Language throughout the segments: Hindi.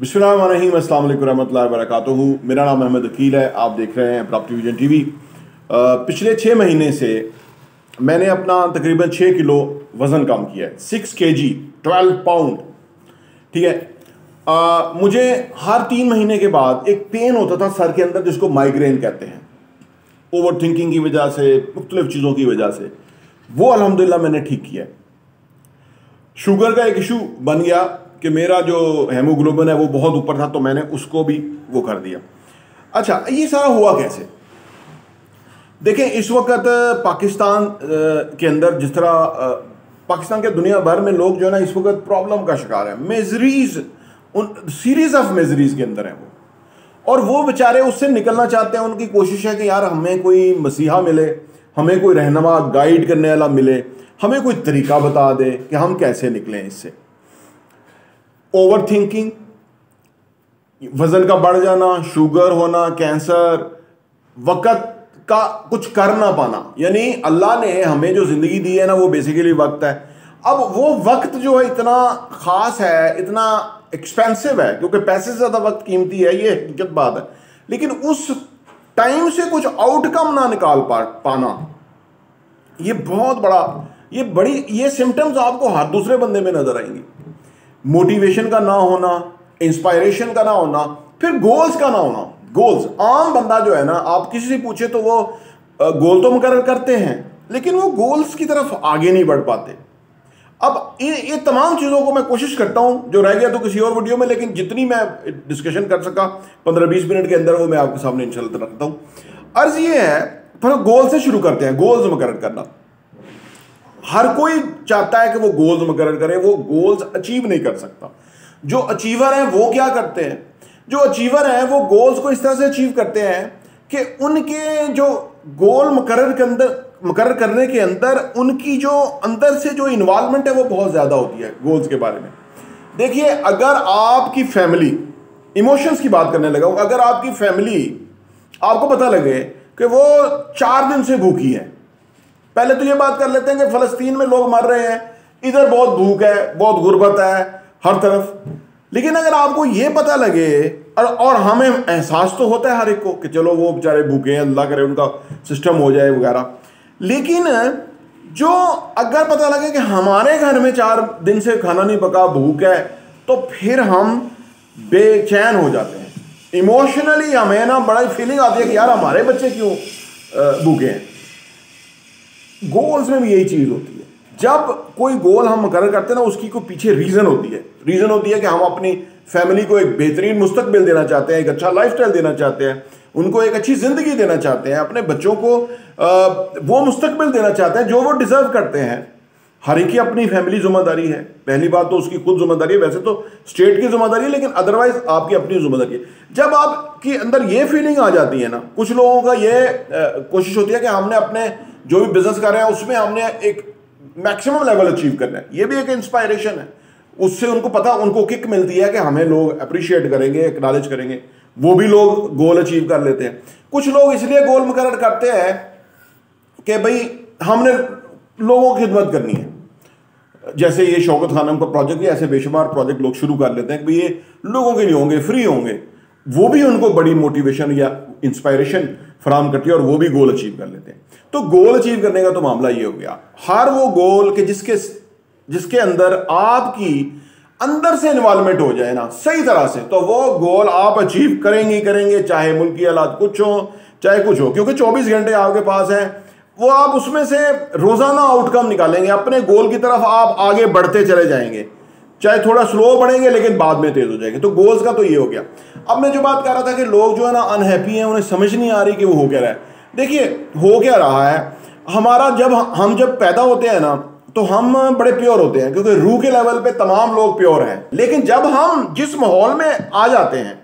बिस्मिल्लाहिर्रहमानिर्रहीम, अस्सलाम वालेकुम रहमतुल्लाहि व बरकातुहू। मेरा नाम अहमद अकील है। आप देख रहे हैं प्रॉपर्टी विजन टीवी। पिछले 6 महीने से मैंने अपना तकरीबन 6 किलो वज़न कम किया है। 6 kg 12 पाउंड, ठीक है। मुझे हर 3 महीने के बाद एक पेन होता था सर के अंदर, जिसको माइग्रेन कहते हैं, ओवर थिंकिंग की वजह से, मुख्तलिफ चीज़ों की वजह से। वो अल्हम्दुलिल्लाह मैंने ठीक किया। शुगर का एक इशू बन गया कि मेरा जो हेमोग्लोबिन है वो बहुत ऊपर था, तो मैंने उसको भी वो कर दिया। अच्छा, ये सारा हुआ कैसे? देखें, इस वक्त पाकिस्तान के अंदर जिस तरह पाकिस्तान के दुनिया भर में लोग जो है ना इस वक्त प्रॉब्लम का शिकार है, मेजरीज, उन सीरीज ऑफ मेजरीज के अंदर हैं वो, और वो बेचारे उससे निकलना चाहते हैं। उनकी कोशिश है कि यार हमें कोई मसीहा मिले, हमें कोई रहनुमा गाइड करने वाला मिले, हमें कोई तरीका बता दे कि हम कैसे निकलें इससे। ओवर थिंकिंग, वजन का बढ़ जाना, शुगर होना, कैंसर, वक्त का कुछ कर ना पाना। यानी अल्लाह ने हमें जो जिंदगी दी है ना, वो बेसिकली वक्त है। अब वो वक्त जो है इतना खास है, इतना एक्सपेंसिव है, क्योंकि पैसे से ज्यादा वक्त कीमती है, ये हकीकत बात है। लेकिन उस टाइम से कुछ आउटकम ना निकाल पाना, ये बहुत बड़ा, ये सिम्टम्स आपको हर दूसरे बंदे में नजर आएंगी। मोटिवेशन का ना होना, इंस्पायरेशन का ना होना, फिर गोल्स का ना होना। गोल्स, आम बंदा जो है ना, आप किसी से पूछे तो वो गोल तो मुकर्रर करते हैं, लेकिन वो गोल्स की तरफ आगे नहीं बढ़ पाते। अब ये तमाम चीज़ों को मैं कोशिश करता हूं, जो रह गया तो किसी और वीडियो में, लेकिन जितनी मैं डिस्कशन कर सका 15-20 मिनट के अंदर, वो मैं आपके सामने इंशाल्लाह रखता हूं। अर्ज ये है, फिर गोल से शुरू करते हैं। गोल्स मुकर्रर करना, हर कोई चाहता है कि वो गोल्स मुकर्रर करे, वो गोल्स अचीव नहीं कर सकता। जो अचीवर हैं वो क्या करते हैं? जो अचीवर हैं वो गोल्स को इस तरह से अचीव करते हैं कि उनके जो गोल मुकर्रर करने के अंदर उनकी जो अंदर से जो इन्वॉल्वमेंट है वो बहुत ज्यादा होती है गोल्स के बारे में। देखिए, अगर आपकी फैमिली, इमोशंस की बात करने लगा, अगर आपकी फैमिली, आपको पता लगे कि वो 4 दिन से भूखी है, पहले तो ये बात कर लेते हैं कि फलस्तीन में लोग मर रहे हैं, इधर बहुत भूख है, बहुत गुर्बत है हर तरफ। लेकिन अगर आपको ये पता लगे, और हमें एहसास तो होता है हर एक को कि चलो वो बेचारे भूखे हैं, अल्लाह करे उनका सिस्टम हो जाए वगैरह, लेकिन जो अगर पता लगे कि हमारे घर में 4 दिन से खाना नहीं पका, भूख है, तो फिर हम बेचैन हो जाते हैं। इमोशनली हमें ना बड़ा फीलिंग आती है कि यार हमारे बच्चे क्यों भूखे हैं। गोल्स में भी यही चीज होती है। जब कोई गोल हम मुकर्रर करते हैं ना, उसकी कोई पीछे रीजन होती है कि हम अपनी फैमिली को एक बेहतरीन मुस्तकबिल देना चाहते हैं, एक अच्छा लाइफस्टाइल देना चाहते हैं, उनको एक अच्छी जिंदगी देना चाहते हैं, अपने बच्चों को वो मुस्तकबिल देना चाहते हैं जो वो डिजर्व करते हैं। हर एक की अपनी फैमिली जिम्मेदारी है। पहली बात तो उसकी खुद जिम्मेदारी है, वैसे तो स्टेट की जिम्मेदारी है, लेकिन अदरवाइज आपकी अपनी जिम्मेदारी है। जब आपके अंदर ये फीलिंग आ जाती है ना, कुछ लोगों का ये कोशिश होती है कि हमने अपने जो भी बिजनेस कर रहे हैं उसमें हमने एक मैक्सिमम लेवल अचीव करना है। ये भी एक इंस्पायरेशन है, उससे उनको पता, उनको किक मिलती है कि हमें लोग अप्रिशिएट करेंगे, एक्नॉलेज करेंगे, वो भी लोग गोल अचीव कर लेते हैं। कुछ लोग इसलिए गोल मुकर्रर करते हैं कि भाई हमने लोगों की खिदमत करनी है। जैसे ये शौकत खानम का प्रोजेक्ट, ऐसे बेशुमार प्रोजेक्ट लोग शुरू कर लेते हैं कि ये लोगों के लिए होंगे, फ्री होंगे, वो भी उनको बड़ी मोटिवेशन या इंस्पायरेशन फराम करती है और वो भी गोल अचीव कर लेते हैं। तो गोल अचीव करने का तो मामला ये हो गया, हर वो गोल के जिसके अंदर आपकी अंदर से इन्वॉल्वमेंट हो जाए ना सही तरह से, तो वो गोल आप अचीव करेंगे, चाहे मुल्की हालात कुछ हो, चाहे कुछ हो, क्योंकि 24 घंटे आपके पास है। वो आप उसमें से रोजाना आउटकम निकालेंगे, अपने गोल की तरफ आप आगे बढ़ते चले जाएंगे, चाहे थोड़ा स्लो बढ़ेंगे लेकिन बाद में तेज हो जाएंगे। तो गोल्स का तो ये हो गया। अब मैं जो बात कर रहा था कि लोग जो है ना अनहैप्पी हैं, उन्हें समझ नहीं आ रही कि वो हो क्या रहा है। देखिए, हो क्या रहा है, हमारा जब पैदा होते हैं ना, तो हम बड़े प्योर होते हैं, क्योंकि रूह के लेवल पे तमाम लोग प्योर हैं। लेकिन जब हम जिस माहौल में आ जाते हैं,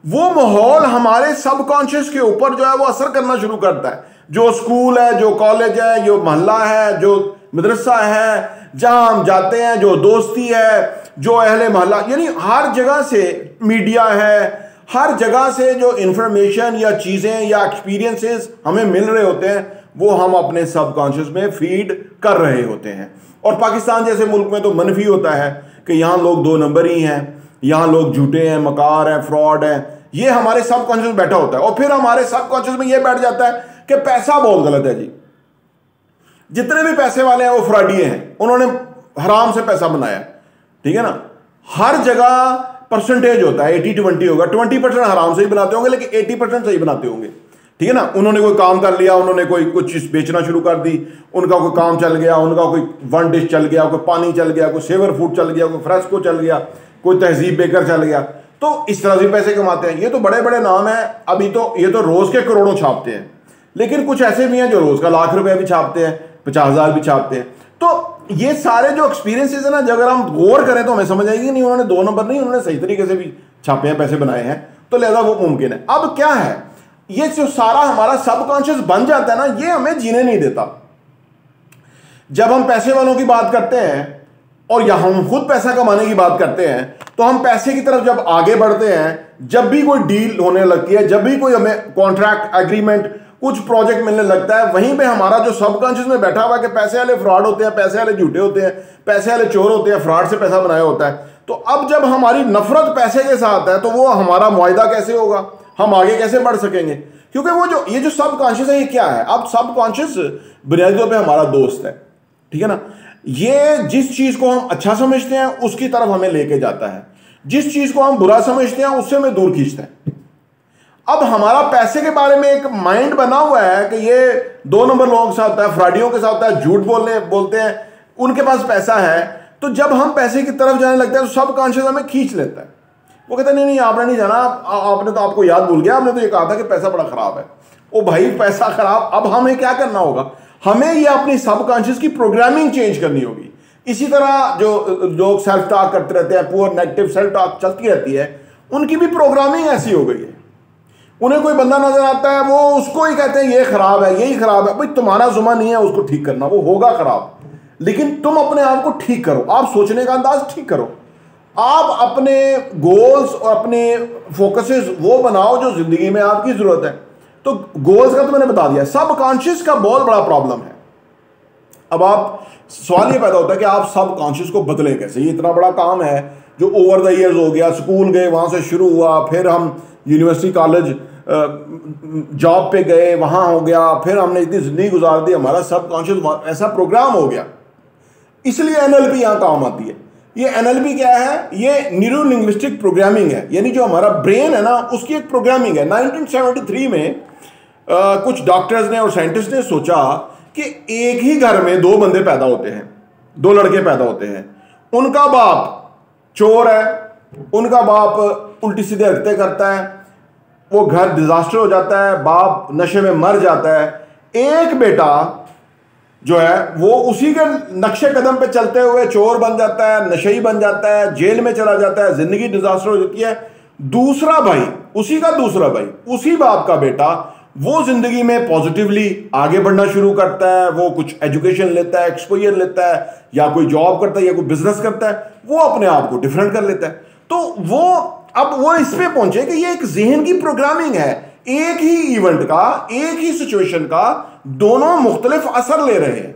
वो माहौल हमारे सबकॉन्शियस के ऊपर जो है वो असर करना शुरू करता है। जो स्कूल है, जो कॉलेज है, जो मोहल्ला है, जो मदरसा है, जहां हम जाते हैं, जो दोस्ती है, जो अहले मोहल्ला, यानी हर जगह से मीडिया है, हर जगह से जो इंफॉर्मेशन या चीजें या एक्सपीरियंसेस हमें मिल रहे होते हैं, वो हम अपने सबकॉन्शियस में फीड कर रहे होते हैं। और पाकिस्तान जैसे मुल्क में तो मनफी होता है कि यहाँ लोग 2 नंबर ही हैं, यहाँ लोग झूठे हैं, मकार हैं, फ्रॉड हैं, ये हमारे सबकॉन्शियस में बैठा होता है। और फिर हमारे सबकॉन्शियस में ये बैठ जाता है कि पैसा बहुत गलत है जी, जितने भी पैसे वाले हैं वो फ्रॉडिये हैं, उन्होंने हराम से पैसा बनाया, ठीक है ना। हर जगह परसेंटेज होता है, 80-20 होगा, 20% हराम से ही बनाते होंगे लेकिन 80% सही बनाते होंगे, ठीक है ना। उन्होंने कोई काम कर लिया, उन्होंने कोई कुछ चीज बेचना शुरू कर दी, उनका कोई काम चल गया, उनका कोई वन डिश चल गया, कोई पानी चल गया, कोई सेवर फूड चल गया, कोई फ्रेस्को चल गया, कोई तहजीब बेकर चल गया, तो इस तरह से पैसे कमाते हैं। ये तो बड़े बड़े नाम हैं, अभी तो ये तो रोज के करोड़ों छापते हैं, लेकिन कुछ ऐसे भी हैं जो रोज का लाख रुपए भी छापते हैं, 50,000 भी छापते हैं। तो ये सारे जो एक्सपीरियंसेस है ना, जब अगर हम गौर करें तो हमें समझ आएगी नहीं उन्होंने 2 नंबर नहीं, उन्होंने सही तरीके से भी छापे हैं, पैसे बनाए हैं, तो लिहाजा वो मुमकिन है। अब क्या है, ये जो सारा हमारा सबकॉन्शियस बन जाता है ना, ये हमें जीने नहीं देता। जब हम पैसे वालों की बात करते हैं और या हम खुद पैसा कमाने की बात करते हैं, तो हम पैसे की तरफ जब आगे बढ़ते हैं, जब भी कोई डील होने लगती है, जब भी कोई हमें कॉन्ट्रैक्ट, एग्रीमेंट, कुछ प्रोजेक्ट मिलने लगता है, वहीं पे हमारा जो सबकॉन्शियस में बैठा हुआ है कि पैसे वाले फ्रॉड होते हैं, पैसे वाले झूठे होते हैं, पैसे वाले चोर होते हैं, फ्रॉड से पैसा बनाया होता है। तो अब जब हमारी नफरत पैसे के साथ है, तो वो हमारा मुआहिदा कैसे होगा, हम आगे कैसे बढ़ सकेंगे? क्योंकि वो जो ये जो सबकॉन्शियस है, ये क्या है? अब सबकॉन्शियस बुनियादी तौर पे हमारा दोस्त है, ठीक है ना। ये जिस चीज को हम अच्छा समझते हैं उसकी तरफ हमें लेके जाता है, जिस चीज को हम बुरा समझते हैं उससे हमें दूर खींचता है। अब हमारा पैसे के बारे में एक माइंड बना हुआ है कि ये 2 नंबर लोगों के साथ होता है, फ्रॉडियों के साथ होता है, झूठ बोलते हैं, उनके पास पैसा है। तो जब हम पैसे की तरफ जाने लगते हैं तो सबकॉन्शियस हमें खींच लेता है। वो कहता है नहीं नहीं आपने नहीं जाना, आपने तो, आपको याद भूल गया, आपने तो ये कहा था कि पैसा बड़ा खराब है। ओ भाई पैसा खराब, अब हमें क्या करना होगा? हमें ये अपनी सबकॉन्शियस की प्रोग्रामिंग चेंज करनी होगी। इसी तरह जो लोग सेल्फ टॉक करते रहते हैं, पुअर नेगेटिव सेल्फ टॉक चलती रहती है, उनकी भी प्रोग्रामिंग ऐसी हो गई है। उन्हें कोई बंदा नजर आता है, वो उसको ही कहते हैं ये खराब है, यही खराब है। भाई तुम्हारा जुम्मा नहीं है उसको ठीक करना, वो होगा खराब, लेकिन तुम अपने आप को ठीक करो, आप सोचने का अंदाज ठीक करो, आप अपने गोल्स और अपने फोकसेस वो बनाओ जो जिंदगी में आपकी जरूरत है। तो गोल्स का तो मैंने बता दिया, सबकॉन्शियस का बहुत बड़ा प्रॉब्लम है। अब आप सवाल ये पैदा होता है कि आप सबकॉन्शियस को बदलें कैसे? ये इतना बड़ा काम है जो ओवर द ईयर्स हो गया, स्कूल गए, वहां से शुरू हुआ, फिर हम यूनिवर्सिटी, कॉलेज, जॉब पे गए, वहां हो गया, फिर हमने इतनी जिंदगी गुजार दी, हमारा सबकॉन्शियस ऐसा प्रोग्राम हो गया। इसलिए एनएलपी यहां काम आती है। ये एनएलपी क्या है? ये न्यूरो लिंग्विस्टिक प्रोग्रामिंग है, यानी जो हमारा ब्रेन है ना उसकी एक प्रोग्रामिंग है। 1973 में कुछ डॉक्टर्स ने और साइंटिस्ट ने सोचा कि एक ही घर में 2 बंदे पैदा होते हैं, 2 लड़के पैदा होते हैं, उनका बाप चोर है, उनका बाप उल्टी सीधे हरकतें करता है, वो घर डिजास्टर हो जाता है, बाप नशे में मर जाता है, एक बेटा जो है वो उसी के नक्शे कदम पे चलते हुए चोर बन जाता है, नशेई बन जाता है, जेल में चला जाता है, जिंदगी डिजास्टर हो जाती है। दूसरा भाई, उसी का दूसरा भाई, उसी बाप का बेटा, वो जिंदगी में पॉजिटिवली आगे बढ़ना शुरू करता है, वो कुछ एजुकेशन लेता है, एक्सपोजर लेता है, या कोई जॉब करता है, या कोई बिजनेस करता है, वो अपने आप को डिफरेंट कर लेता है। तो वो अब वो इस पे पहुंचे कि ये एक जहन की प्रोग्रामिंग है, एक ही इवेंट का, एक ही सिचुएशन का दोनों मुख्तलिफ असर ले रहे हैं।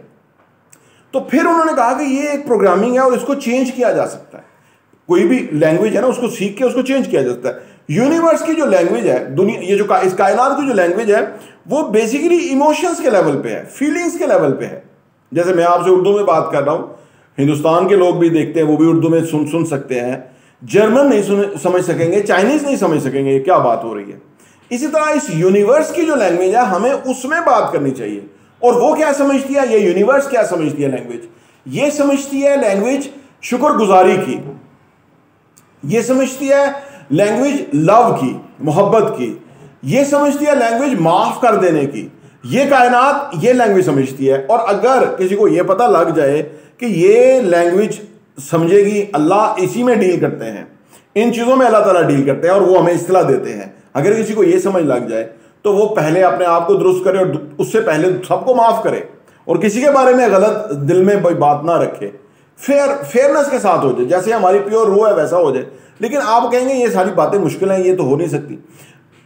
तो फिर उन्होंने कहा कि ये एक प्रोग्रामिंग है और इसको चेंज किया जा सकता है। कोई भी लैंग्वेज है ना, उसको सीख के उसको चेंज किया जा सकता है। यूनिवर्स की जो लैंग्वेज है, दुनिया, ये जो इस कायनात की जो लैंग्वेज है, वो बेसिकली इमोशंस के लेवल पे है, फीलिंग्स के लेवल पे है। जैसे मैं आपसे उर्दू में बात कर रहा हूं, हिंदुस्तान के लोग भी देखते हैं, वो भी उर्दू में सुन सकते हैं। जर्मन नहीं समझ सकेंगे, चाइनीज नहीं समझ सकेंगे ये क्या बात हो रही है। इसी तरह इस यूनिवर्स की जो लैंग्वेज है, हमें उसमें बात करनी चाहिए। और वो क्या समझती है, ये यूनिवर्स क्या समझती है लैंग्वेज? ये समझती है लैंग्वेज शुक्रगुजारी की, ये समझती है लैंग्वेज लव की, मोहब्बत की, ये समझती है लैंग्वेज माफ कर देने की। ये कायनात ये लैंग्वेज समझती है। और अगर किसी को ये पता लग जाए कि ये लैंग्वेज समझेगी, अल्लाह इसी में डील करते हैं, इन चीजों में अल्लाह ताला डील करते हैं और वो हमें इस्तिला देते हैं, अगर किसी को ये समझ लग जाए तो वो पहले अपने आप को दुरुस्त करे और उससे पहले सबको माफ करे और किसी के बारे में गलत दिल में बात ना रखे, फेयरनेस के साथ हो जाए। जैसे हमारी प्योर रूह है वैसा हो जाए। लेकिन आप कहेंगे ये सारी बातें मुश्किल हैं, ये तो हो नहीं सकती,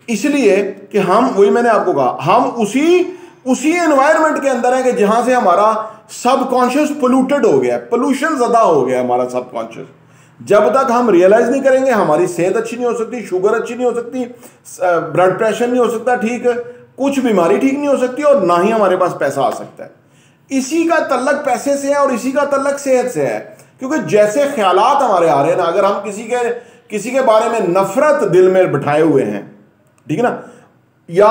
इसलिए कि हम, वही मैंने आपको कहा, हम उसी एनवायरनमेंट के अंदर है कि जहां से हमारा सबकॉन्शियस पोल्यूटेड हो गया, पोल्यूशन ज्यादा हो गया हमारा सबकॉन्शियस। जब तक हम रियलाइज नहीं करेंगे हमारी सेहत अच्छी नहीं हो सकती, शुगर अच्छी नहीं हो सकती, ब्लड प्रेशर नहीं हो सकता ठीक, कुछ बीमारी ठीक नहीं हो सकती, और ना ही हमारे पास पैसा आ सकता है। इसी का तल्लक पैसे से है और इसी का तल्लक सेहत से है। क्योंकि जैसे ख्यालात हमारे आ रहे हैं ना, अगर हम किसी के बारे में नफरत दिल में बिठाए हुए हैं, ठीक है ना, या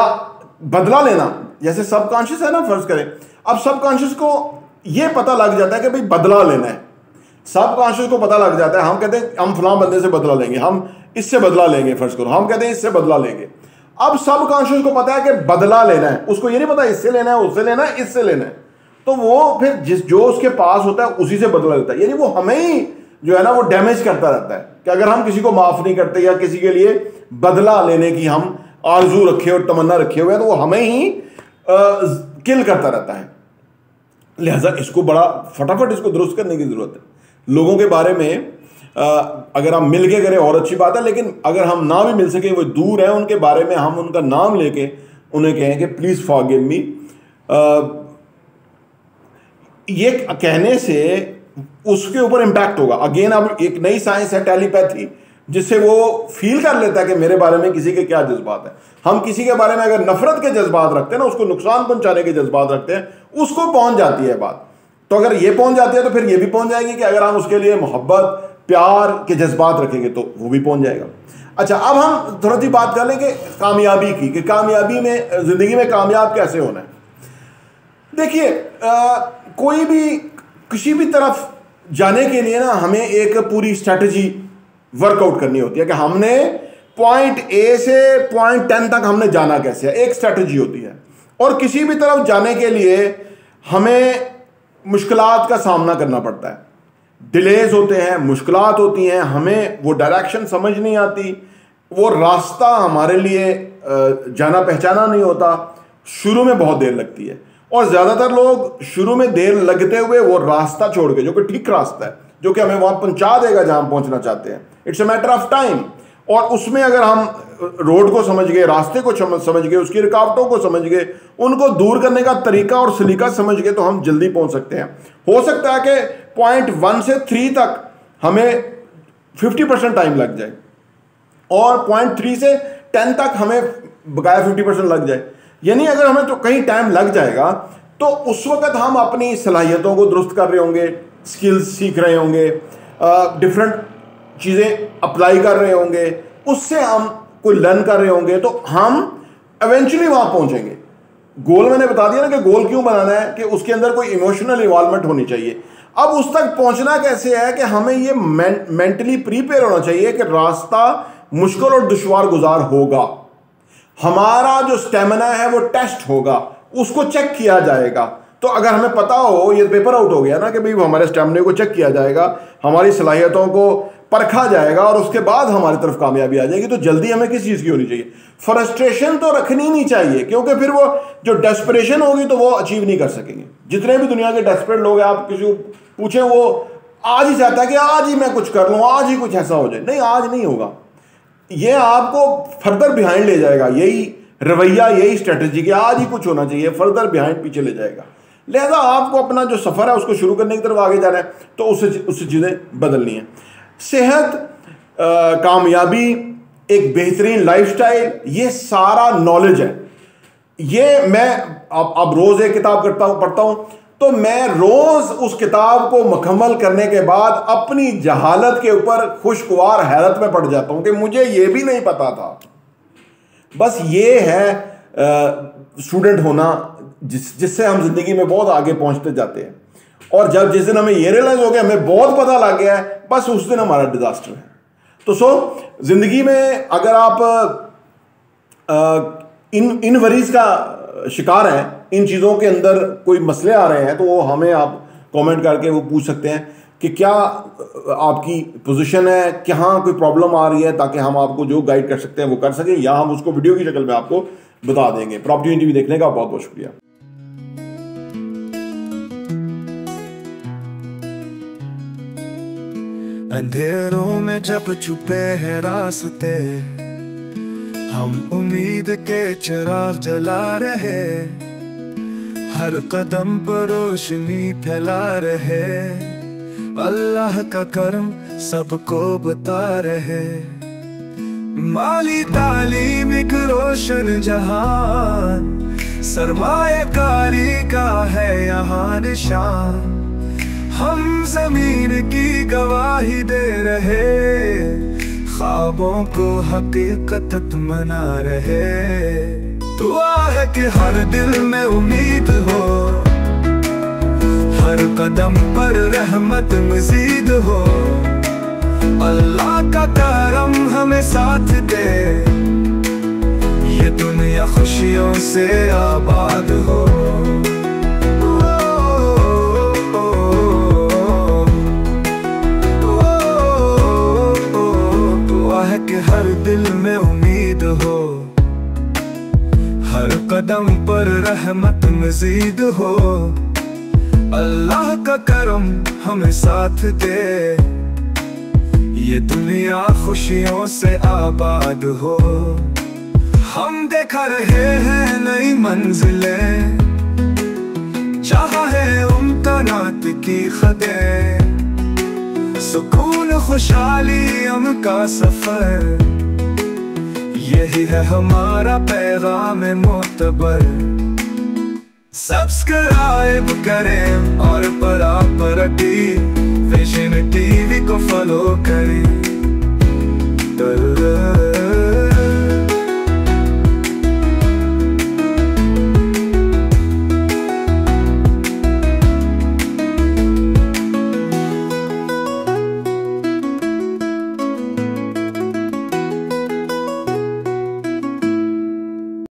बदला लेना, जैसे सबकॉन्शियस है ना, फर्ज करें, अब सबकॉन्शियस को यह पता लग जाता है कि भाई बदला लेना है, सबकॉन्शियस को पता लग जाता है, हम कहते हैं हम फलां बंदे से बदला लेंगे, हम इससे बदला लेंगे, फर्ज करो हम कहते हैं इससे बदला लेंगे। अब सबकॉन्शियस को पता है कि बदला लेना है, उसको ये नहीं पता इससे लेना है, उससे लेना है, इससे लेना है, तो वो फिर जो उसके पास होता है उसी से बदला लेता है। यानी वो हमें ही जो है ना वो डैमेज करता रहता है कि अगर हम किसी को माफ नहीं करते या किसी के लिए बदला लेने की हम आरजू रखे और तमन्ना रखे हुए हैं, तो वो हमें ही किल करता रहता है। लिहाजा इसको बड़ा फटाफट इसको दुरुस्त करने की जरूरत है। लोगों के बारे में अगर हम मिल के करें और अच्छी बात है, लेकिन अगर हम ना भी मिल सके, वो दूर है, उनके बारे में हम उनका नाम लेके उन्हें कहें कि प्लीज फॉरगिव मी, ये कहने से उसके ऊपर इंपैक्ट होगा। अगेन अब एक नई साइंस है टेलीपैथी, जिससे वो फील कर लेता है कि मेरे बारे में किसी के क्या जज्बात है। हम किसी के बारे में अगर नफरत के जज्बात रखते हैं ना, उसको नुकसान पहुंचाने के जज्बात रखते हैं, उसको पहुंच जाती है बात। तो अगर ये पहुंच जाती है तो फिर ये भी पहुंच जाएगी कि अगर हम उसके लिए मोहब्बत प्यार के जज्बात रखेंगे तो वो भी पहुंच जाएगा। अच्छा, अब हम थोड़ा सी बात कर लेंगे कामयाबी की, कि कामयाबी में, जिंदगी में कामयाब कैसे होना है। देखिए, कोई भी किसी भी तरफ जाने के लिए ना हमें एक पूरी स्ट्रैटेजी वर्कआउट करनी होती है कि हमने पॉइंट ए से पॉइंट 10 तक हमने जाना कैसे है, एक स्ट्रैटेजी होती है। और किसी भी तरफ जाने के लिए हमें मुश्किलात का सामना करना पड़ता है, डिलेज होते हैं, मुश्किलात होती हैं, हमें वो डायरेक्शन समझ नहीं आती, वो रास्ता हमारे लिए जाना पहचाना नहीं होता, शुरू में बहुत देर लगती है। और ज़्यादातर लोग शुरू में देर लगते हुए वो रास्ता छोड़ के, जो कि ठीक रास्ता है, जो कि हमें वहाँ पहुँचा देगा जहाँ हम पहुँचना चाहते हैं, it's a matter of time, और उसमें अगर हम रोड को समझ गए, रास्ते को समझ गए, उसकी रुकावटों को समझ गए, उनको दूर करने का तरीका और सलीका समझ गए, तो हम जल्दी पहुँच सकते हैं। हो सकता है कि पॉइंट 1 से 3 तक हमें 50% टाइम लग जाए और पॉइंट 3 से 10 तक हमें बकाया 50% लग जाए। यानी अगर हमें तो कहीं टाइम लग जाएगा तो उस वक्त हम अपनी सलाहियतों को दुरुस्त कर रहे होंगे, स्किल्स सीख रहे होंगे, डिफरेंट चीज़ें अप्लाई कर रहे होंगे, उससे हम कोई लर्न कर रहे होंगे, तो हम एवेंचुअली वहाँ पहुँचेंगे। गोल मैंने बता दिया ना कि गोल क्यों बनाना है, कि उसके अंदर कोई इमोशनल इन्वॉल्वमेंट होनी चाहिए। अब उस तक पहुँचना कैसे है कि हमें ये मेंटली प्रीपेयर होना चाहिए कि रास्ता मुश्किल और दुश्वार गुजार होगा, हमारा जो स्टेमिना है वो टेस्ट होगा, उसको चेक किया जाएगा। तो अगर हमें पता हो, ये पेपर आउट हो गया ना कि भाई हमारे स्टेमिना को चेक किया जाएगा, हमारी सलाहियतों को परखा जाएगा और उसके बाद हमारी तरफ कामयाबी आ जाएगी, तो जल्दी हमें किस चीज़ की होनी चाहिए, फ्रस्ट्रेशन तो रखनी नहीं चाहिए, क्योंकि फिर वो जो डेस्परेशन होगी तो वो अचीव नहीं कर सकेंगे। जितने भी दुनिया के डेस्परेट लोग हैं, आप किसी को पूछें, वो आज ही चाहता है कि आज ही मैं कुछ कर लूँ, आज ही कुछ ऐसा हो जाए। नहीं, आज नहीं होगा, ये आपको फर्दर बिहाइंड ले जाएगा। यही रवैया, यही स्ट्रेटजी कि आज ही कुछ होना चाहिए, फर्दर बिहाइंड पीछे ले जाएगा। लिहाजा आपको अपना जो सफ़र है उसको शुरू करने की तरफ आगे जाना है, तो उससे चीज़ें बदलनी है। सेहत, कामयाबी, एक बेहतरीन लाइफस्टाइल, ये सारा नॉलेज है। ये मैं अब रोज़ एक किताब पढ़ता हूँ, तो मैं रोज़ उस किताब को मुकम्मल करने के बाद अपनी जहालत के ऊपर खुशगवार हैरत में पड़ जाता हूँ कि मुझे ये भी नहीं पता था। बस ये है स्टूडेंट होना, जिससे हम जिंदगी में बहुत आगे पहुंचते जाते हैं। और जब जिस दिन हमें ये रियलाइज हो गया हमें बहुत पता लग गया है, बस उस दिन हमारा डिजास्टर है। तो जिंदगी में अगर आप इन वरीज का शिकार हैं, इन चीज़ों के अंदर कोई मसले आ रहे हैं, तो वो हमें आप कमेंट करके वो पूछ सकते हैं कि क्या आपकी पोजीशन है, कहाँ कोई प्रॉब्लम आ रही है, ताकि हम आपको जो गाइड कर सकते हैं वो कर सकें, या हम उसको वीडियो की शक्ल में आपको बता देंगे। प्रॉपर्टी टीवी देखने का बहुत बहुत शुक्रिया। अंधेरों में जब छुपे हैं रास्ते, हम उम्मीद के चिराग जला रहे, हर कदम पर रोशनी फैला रहे, अल्लाह का करम सबको बता रहे। माली तालीम एक रोशन जहान, सरमाएकारी का है यहाँ निशान। हम जमीन की गवाही दे रहे, ख्वाबों को हकीकत मना रहे। दुआ है कि हर दिल में उम्मीद हो, हर कदम पर रहमत मजीद हो। अल्लाह का करम हमें साथ दे, ये दुनिया खुशियों से आबाद हो। दुआ है कि हर दिल में उम्मीद हो, हर कदम पर रहमत मजीद हो। अल्लाह का करम हमें साथ दे, ये दुनिया खुशियों से आबाद हो। हम देखा रहे हैं नई मंजिलें, चाहा है मुमकिनात की खदें। सुकून खुशहाली हम का सफर, यही है हमारा पैगाम मोतबर। सब्सक्राइब करें और बराबर